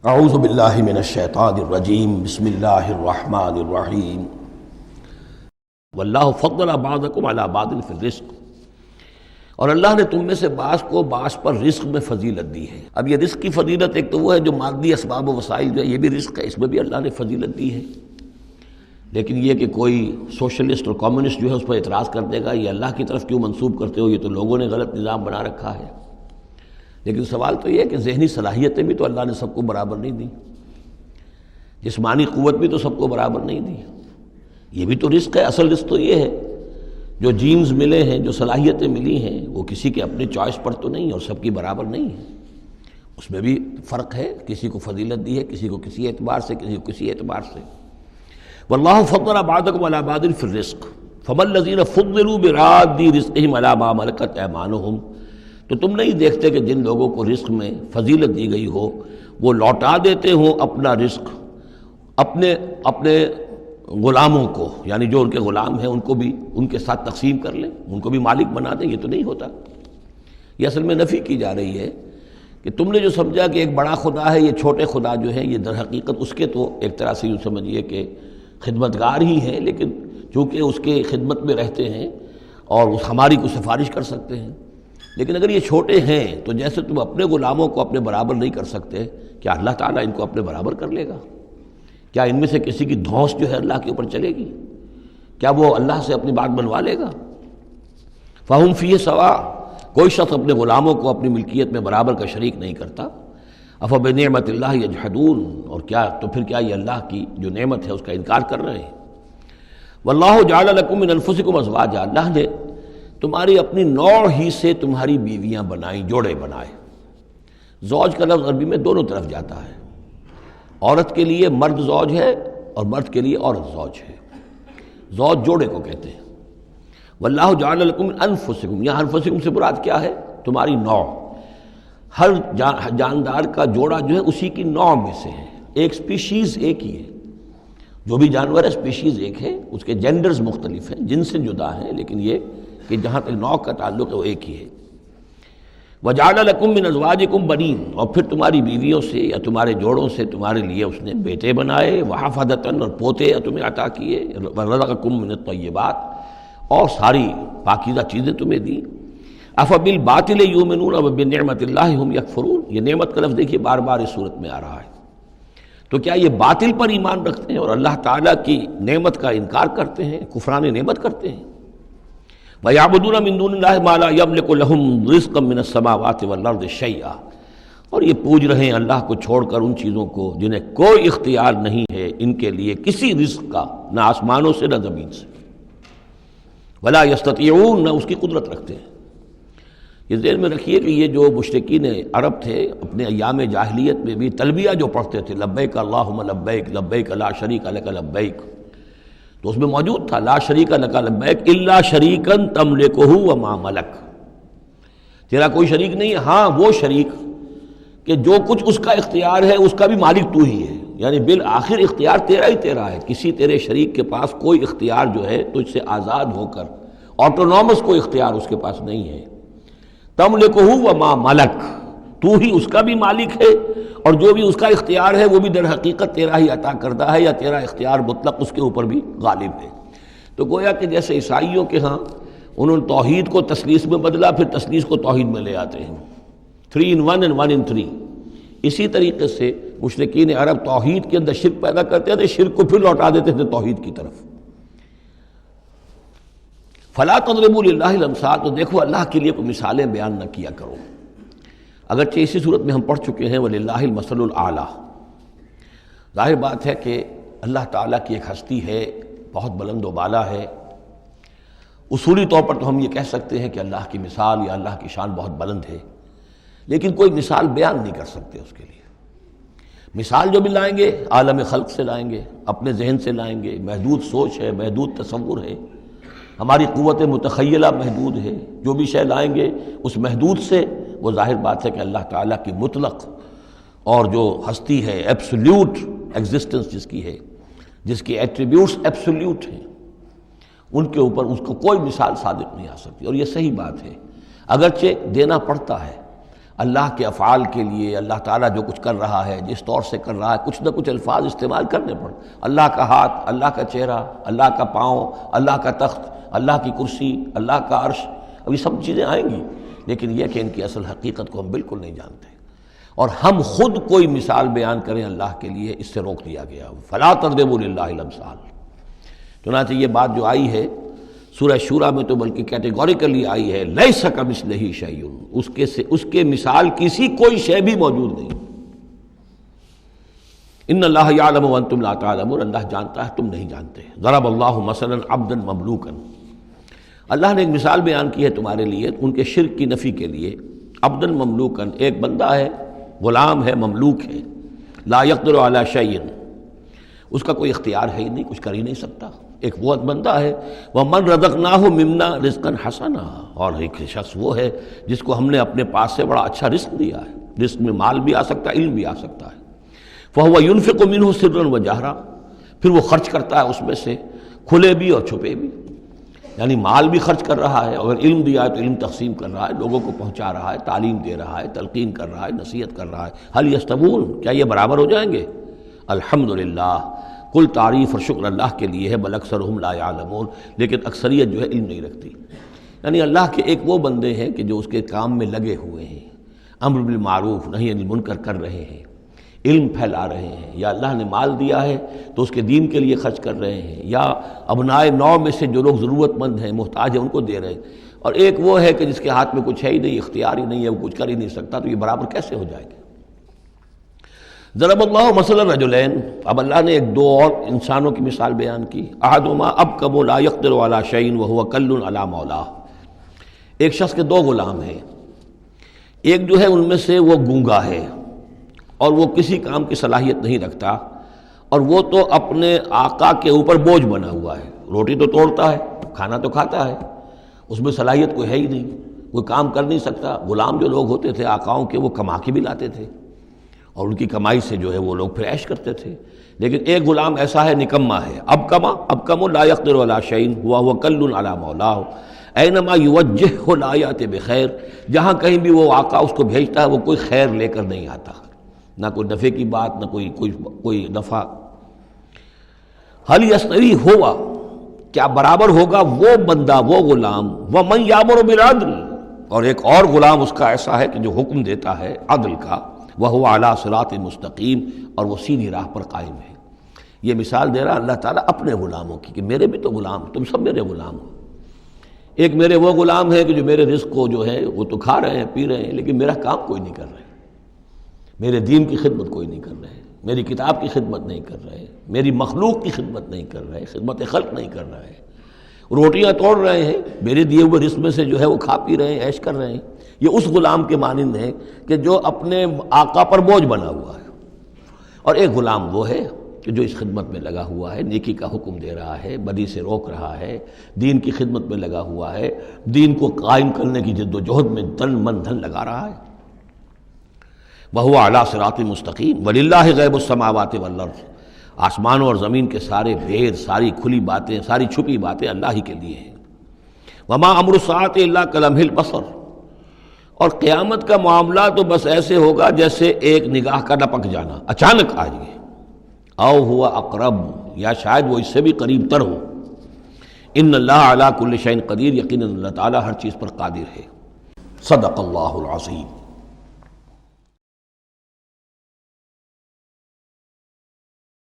اعوذ باللہ من الشیطان الرجیم بسم اللہ الرحمن الرحیم واللہ فضل بعضکم علی بعض فی الرزق، اور اللہ نے تم میں سے بعض کو بعض پر رزق میں فضیلت دی ہے۔ اب یہ رزق کی فضیلت ایک تو وہ ہے جو مادی اسباب و وسائل جو ہے یہ بھی رزق ہے، اس میں بھی اللہ نے فضیلت دی ہے، لیکن یہ کہ کوئی سوشلسٹ اور کمیونسٹ جو ہے اس پر اعتراض کر دے گا یہ اللہ کی طرف کیوں منسوب کرتے ہو، یہ تو لوگوں نے غلط نظام بنا رکھا ہے۔ لیکن سوال تو یہ ہے کہ ذہنی صلاحیتیں بھی تو اللہ نے سب کو برابر نہیں دی، جسمانی قوت بھی تو سب کو برابر نہیں دی، یہ بھی تو رزق ہے۔ اصل رزق تو یہ ہے جو جینز ملے ہیں، جو صلاحیتیں ملی ہیں، وہ کسی کے اپنے چوائس پر تو نہیں اور سب کی برابر نہیں ہے، اس میں بھی فرق ہے، کسی کو فضیلت دی ہے، کسی کو کسی اعتبار سے، کسی کو کسی اعتبار سے۔ واللہ فضل بعضکم علی بعض فی الرزق فما الذین فضلوا براد رزقہم علی ما ملکت ایمانہم، تو تم نہیں دیکھتے کہ جن لوگوں کو رزق میں فضیلت دی گئی ہو وہ لوٹا دیتے ہوں اپنا رزق اپنے غلاموں کو، یعنی جو ان کے غلام ہیں ان کو بھی ان کے ساتھ تقسیم کر لیں، ان کو بھی مالک بنا دیں۔ یہ تو نہیں ہوتا، یہ اصل میں نفی کی جا رہی ہے کہ تم نے جو سمجھا کہ ایک بڑا خدا ہے، یہ چھوٹے خدا جو ہیں یہ در حقیقت اس کے تو ایک طرح سے یوں سمجھیے کہ خدمتگار ہی ہیں، لیکن چونکہ اس کے خدمت میں رہتے ہیں اور ہماری کو سفارش کر سکتے ہیں، لیکن اگر یہ چھوٹے ہیں تو جیسے تم اپنے غلاموں کو اپنے برابر نہیں کر سکتے، کیا اللہ تعالیٰ ان کو اپنے برابر کر لے گا؟ کیا ان میں سے کسی کی دھونس جو ہے اللہ کے اوپر چلے گی؟ کیا وہ اللہ سے اپنی بات بنوا لے گا؟ فہم فیہ سوا، کوئی شخص اپنے غلاموں کو اپنی ملکیت میں برابر کا شریک نہیں کرتا۔ افبنعمت اللہ یجحدون، اور کیا تو پھر کیا یہ اللہ کی جو نعمت ہے اس کا انکار کر رہے ہیں۔ واللہ جعل لکم من انفسکم ازواجا، اللہ نے تمہاری اپنی نوع ہی سے تمہاری بیویاں بنائیں، جوڑے بنائے۔ زوج کا لفظ عربی میں دونوں طرف جاتا ہے، عورت کے لیے مرد زوج ہے اور مرد کے لیے عورت زوج ہے، زوج جوڑے کو کہتے ہیں۔ واللہ جعل لکم من انفسکم، یہاں انفسکم سے مراد کیا ہے؟ تمہاری نوع، ہر جاندار کا جوڑا جو ہے اسی کی نوع میں سے ہے، ایک سپیشیز ایک ہی ہے، جو بھی جانور ہے سپیشیز ایک ہے، اس کے جینڈرز مختلف ہیں، جن سے جدا ہیں، لیکن یہ کہ جہاں تک نوع کا تعلق ہے وہ ایک ہی ہے۔ وَجَعَلَ لَكُم مِّنْ أَزْوَاجِكُمْ بَنِينَ، اور پھر تمہاری بیویوں سے یا تمہارے جوڑوں سے تمہارے لیے اس نے بیٹے بنائے، وَحَفَدَةً، اور پوتے تمہیں عطا کیے، وَرَزَقَكُم مِّنَ الطَّيِّبَاتِ، اور ساری پاکیزہ چیزیں تمہیں دیں۔ أَفَبِالْبَاطِلِ يُؤْمِنُونَ وَبِنِعْمَةِ اللَّهِ هُمْ يَكْفُرُونَ، یہ نعمت کا لفظ دیکھیے بار بار اس صورت میں آ رہا ہے۔ تو کیا یہ باطل پر ایمان رکھتے ہیں اور اللہ تعالیٰ کی نعمت کا انکار کرتے ہیں، کفران نعمت کرتے ہیں؟ وَيَعْبُدُونَ مِن دُونِ اللَّهِ مَا لَا يَمْلِكُ لَهُمْ رِزْقًا مِّنَ السَّمَاوَاتِ وَالْأَرْضِ شَيْئًا، اور یہ پوج رہے ہیں اللہ کو چھوڑ کر ان چیزوں کو جنہیں کوئی اختیار نہیں ہے ان کے لیے کسی رزق کا، نہ آسمانوں سے نہ زمین سے۔ وَلَا يَسْتَطِيعُونَ، نہ اس کی قدرت رکھتے ہیں۔ یہ ذہن میں رکھیے کہ یہ جو مشرکین عرب تھے اپنے ایام جاہلیت میں بھی تلبیہ جو پڑھتے تھے، لبیک اللہم لبیک لبیک لا شریک لک لبیک، تو اس میں موجود تھا لا شریک لک لبیک الا شریکا تملکہ وما ملک، تیرا کوئی شریک نہیں ہے، ہاں وہ شریک کہ جو کچھ اس کا اختیار ہے اس کا بھی مالک تو ہی ہے، یعنی بالآخر اختیار تیرا ہی تیرا ہے، کسی تیرے شریک کے پاس کوئی اختیار جو ہے تجھ سے آزاد ہو کر آٹونومس کوئی اختیار اس کے پاس نہیں ہے۔ تملکہ وما ملک، تو ہی اس کا بھی مالک ہے اور جو بھی اس کا اختیار ہے وہ بھی در حقیقت تیرا ہی عطا کردہ ہے، یا تیرا اختیار مطلق اس کے اوپر بھی غالب ہے۔ تو گویا کہ جیسے عیسائیوں کے ہاں انہوں نے توحید کو تثلیث میں بدلا، پھر تثلیث کو توحید میں لے آتے ہیں، 3 in 1 and 1 in 3، اسی طریقے سے مشرکین عرب توحید کے اندر شرک پیدا کرتے تھے، شرک کو پھر لوٹا دیتے تھے توحید کی طرف۔ فلا تضربوا للہ الامثال، تو دیکھو اللہ کے لیے کوئی مثالیں بیان نہ کیا کرو، اگرچہ اسی صورت میں ہم پڑھ چکے ہیں وَلِلَّهِ الْمَثَلُ الْأَعْلَىٰ، ظاہر بات ہے کہ اللہ تعالیٰ کی ایک ہستی ہے، بہت بلند و بالا ہے، اصولی طور پر تو ہم یہ کہہ سکتے ہیں کہ اللہ کی مثال یا اللہ کی شان بہت بلند ہے، لیکن کوئی مثال بیان نہیں کر سکتے اس کے لیے۔ مثال جو بھی لائیں گے عالم خلق سے لائیں گے، اپنے ذہن سے لائیں گے، محدود سوچ ہے، محدود تصور ہے، ہماری قوت متخیلہ محدود ہے، جو بھی شے لائیں گے اس محدود سے، وہ ظاہر بات ہے کہ اللہ تعالیٰ کی مطلق اور جو ہستی ہے، ایبسولیوٹ ایگزسٹنس جس کی ہے، جس کی ایٹریبیوٹس ایبسولیوٹ ہیں، ان کے اوپر اس کو کوئی مثال صادق نہیں آ سکتی، اور یہ صحیح بات ہے، اگرچہ دینا پڑتا ہے۔ اللہ کے افعال کے لیے اللہ تعالیٰ جو کچھ کر رہا ہے، جس طور سے کر رہا ہے، کچھ نہ کچھ الفاظ استعمال کرنے پڑ، اللہ کا ہاتھ، اللہ کا چہرہ، اللہ کا پاؤں، اللہ کا تخت، اللہ کی کرسی، اللہ کا عرش، اب یہ سب چیزیں آئیں گی، لیکن یہ کہ ان کی اصل حقیقت کو ہم بالکل نہیں جانتے، اور ہم خود کوئی مثال بیان کریں اللہ کے لیے اس سے روک دیا گیا۔ فلا تضربوا للہ الامثال۔ چنانچہ یہ بات جو آئی ہے سورہ شورى میں تو بلکہ کیٹیگوریکلی آئی ہے، لیس کمثلہ شیء، اس کے مثال کسی کوئی شے بھی موجود نہیں۔ ان اللہ یعلم وانتم لا تعلمون، اللہ جانتا ہے تم نہیں جانتے۔ ضرب اللہ مثلا عبدا مملوکا، اللہ نے ایک مثال بیان کی ہے تمہارے لیے ان کے شرک کی نفی کے لیے۔ عبدا مملوکا، ایک بندہ ہے، غلام ہے، مملوک ہے، لا یقدر علی شیء، اس کا کوئی اختیار ہے ہی نہیں، کچھ کر ہی نہیں سکتا، ایک وہ بندہ ہے۔ وَمَنْ رَزَقْنَاهُ مِنَّا رِزْقًا حَسَنًا، اور ایک شخص وہ ہے جس کو ہم نے اپنے پاس سے بڑا اچھا رزق دیا ہے، رزق میں مال بھی آ سکتا ہے، علم بھی آ سکتا ہے۔ فَهُوَ يُنْفِقُ مِنْهُ سِرًّا وَجَهْرًا، پھر وہ خرچ کرتا ہے اس میں سے کھلے بھی اور چھپے بھی، یعنی مال بھی خرچ کر رہا ہے، اگر علم دیا ہے تو علم تقسیم کر رہا ہے، لوگوں کو پہنچا رہا ہے، تعلیم دے رہا ہے، تلقین کر رہا ہے، نصیحت کر رہا ہے۔ هل يستوون، کیا یہ برابر ہو جائیں گے؟ الحمدللہ، کل تعریف اور شکر اللہ کے لیے ہے، بل اکثرہم لا یعلمون، لیکن اکثریت جو ہے علم نہیں رکھتی۔ یعنی اللہ کے ایک وہ بندے ہیں کہ جو اس کے کام میں لگے ہوئے ہیں، امر بالمعروف نہی عن المنکر کر رہے ہیں، علم پھیلا رہے ہیں، یا اللہ نے مال دیا ہے تو اس کے دین کے لیے خرچ کر رہے ہیں، یا ابنائے نو میں سے جو لوگ ضرورت مند ہیں، محتاج ہیں، ان کو دے رہے ہیں، اور ایک وہ ہے کہ جس کے ہاتھ میں کچھ ہے ہی نہیں، اختیار ہی نہیں ہے، وہ کچھ کر ہی نہیں سکتا، تو یہ برابر کیسے ہو جائے گا؟ ضرب اللہ مثلا رجلین، اب اللہ نے ایک دو اور انسانوں کی مثال بیان کی۔ احدہما ابکم لا یقدر علی شیء وہو کل علی مولاه، ایک شخص کے دو غلام ہیں، ایک جو ہے ان میں سے وہ گونگا ہے اور وہ کسی کام کی صلاحیت نہیں رکھتا، اور وہ تو اپنے آقا کے اوپر بوجھ بنا ہوا ہے، روٹی تو توڑتا ہے، کھانا تو کھاتا ہے، اس میں صلاحیت کوئی ہے ہی نہیں، کوئی کام کر نہیں سکتا۔ غلام جو لوگ ہوتے تھے آقاؤں کے، وہ کما کے بھی لاتے تھے اور ان کی کمائی سے جو ہے وہ لوگ پھر عیش کرتے تھے، لیکن ایک غلام ایسا ہے، نکما ہے، ابکم لا یقدر علی شیء وہو کل علی مولاه اینما یوجہہ لا یأتی بخیر، جہاں کہیں بھی وہ آقا اس کو بھیجتا ہے وہ کوئی خیر لے کر نہیں آتا، نہ کوئی نفع کی بات، نہ کوئی نفع۔ هل یستوی ہوا، کیا برابر ہوگا وہ بندہ، وہ غلام، ومن یامر بالعدل، اور ایک اور غلام اس کا ایسا ہے کہ جو حکم دیتا ہے عدل کا، وہو علی صراط مستقیم، اور وہ سیدھی راہ پر قائم ہے۔ یہ مثال دے رہا اللہ تعالیٰ اپنے غلاموں کی کہ میرے بھی تو غلام، تم سب میرے غلام ہو۔ ایک میرے وہ غلام ہے کہ جو میرے رزق کو جو ہے وہ تو کھا رہے ہیں، پی رہے ہیں، لیکن میرا کام کوئی نہیں کر رہے، میرے دین کی خدمت کوئی نہیں کر رہے، میری کتاب کی خدمت نہیں کر رہے، میری مخلوق کی خدمت نہیں کر رہے، خدمت خلق نہیں کر رہے، روٹیاں توڑ رہے ہیں، میرے دیے ہوئے رزق میں سے جو ہے وہ کھا پی رہے ہیں، عیش کر رہے ہیں۔ یہ اس غلام کے مانند ہے کہ جو اپنے آقا پر بوجھ بنا ہوا ہے، اور ایک غلام وہ ہے کہ جو اس خدمت میں لگا ہوا ہے، نیکی کا حکم دے رہا ہے، بدی سے روک رہا ہے، دین کی خدمت میں لگا ہوا ہے، دین کو قائم کرنے کی جد و جہد میں تن من دھن لگا رہا ہے۔ وَهُوَ عَلَىٰ صِرَاطٍ مُسْتَقِيمٍ وَلِلَّهِ غَيْبُ السَّمَاوَاتِ وَالْأَرْضِ، آسمانوں اور زمین کے سارے بھید، ساری کھلی باتیں، ساری چھپی باتیں اللہ ہی کے لیے ہیں۔ وَمَا أَمْرُ السَّاعَةِ إِلَّا كَلَمْحِ الْبَصَرِ، اور قیامت کا معاملہ تو بس ایسے ہوگا جیسے ایک نگاہ کا لپک جانا، اچانک آ جائے، او ہوا اقرب، یا شاید وہ اس سے بھی قریب تر ہو۔ ان اللہ علی کل شیء قدیر، یقیناً اللہ تعالیٰ ہر چیز پر قادر ہے۔ صدق اللہ العظیم۔